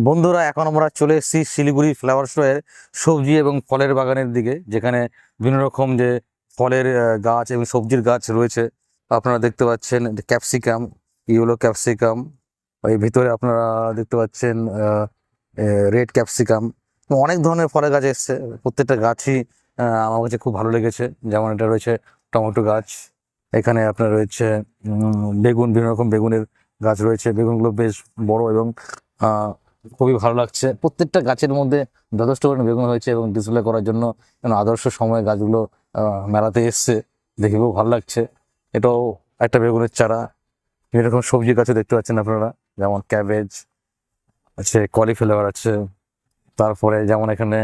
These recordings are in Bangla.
বন্ধুরা, এখন আমরা চলে এসেছি শিলিগুড়ি ফ্লাওয়ার শোয়ের সবজি এবং ফলের বাগানের দিকে, যেখানে বিভিন্ন রকম যে ফলের গাছ এবং সবজির গাছ রয়েছে। আপনারা দেখতে পাচ্ছেন ক্যাপসিকাম, ইয়েলো ক্যাপসিকাম, এই ভিতরে আপনারা দেখতে পাচ্ছেন রেড ক্যাপসিকাম। অনেক ধরনের ফলের গাছ এসছে, প্রত্যেকটা গাছই আমার কাছে খুব ভালো লেগেছে। যেমন এটা রয়েছে টমেটো গাছ, এখানে আপনার রয়েছে বেগুন, বিভিন্ন রকম বেগুনের গাছ রয়েছে। বেগুনগুলো বেশ বড় এবং খুবই ভালো লাগছে। প্রত্যেকটা গাছের মধ্যে যথেষ্ট পরিমাণে বেগুন হয়েছে এবং ডিসপ্লে করার জন্য আদর্শ সময়ে গাছগুলো মেলাতে এসছে, দেখে খুব ভালো লাগছে। এটাও একটা বেগুনের চারা। এরকম সবজি গাছও দেখতে পাচ্ছেন আপনারা, যেমন ক্যাবেজ আছে, কলিফ্লাওয়ার আছে, তারপরে যেমন এখানে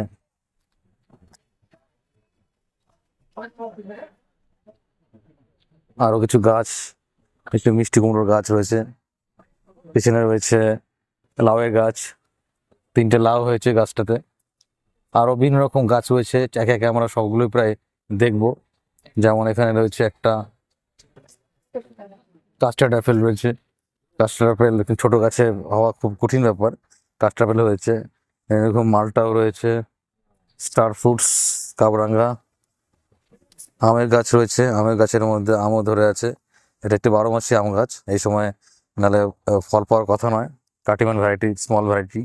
আরো কিছু গাছ, কিছু মিষ্টি কুমড়োর গাছ রয়েছে। পিছনে রয়েছে লাউয়ের গাছ, 3টে লাউ হয়েছে গাছটাতে। আরো বিভিন্ন রকম গাছ রয়েছে, একে একে আমরা সবগুলোই প্রায় দেখবো। যেমন এখানে রয়েছে একটা কাস্টার্ড অ্যাপেল রয়েছে। কাস্টার্ড অ্যাপেল ছোট গাছে হওয়া খুব কঠিন ব্যাপার, কাস্টার্ড অ্যাপেল হয়েছে। এরকম মালটাও রয়েছে, স্টার ফ্রুটস, কাবরাঙ্গা। আমের গাছ রয়েছে, আমের গাছের মধ্যে আমও ধরে আছে। এটা একটি 12 মাসি আম গাছ, এই সময় নাহলে ফল পাওয়ার কথা নয়। কাটিমান ভ্যারাইটি, স্মল ভ্যারাইটি।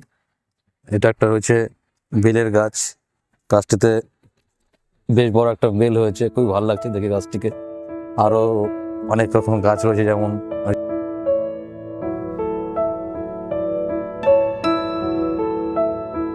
এটা একটা রয়েছে বেলের গাছ, গাছটিতে বেশ বড় একটা বেল হয়েছে, খুবই ভালো লাগছে দেখে গাছটিকে। আরো অনেক রকম গাছ রয়েছে, যেমন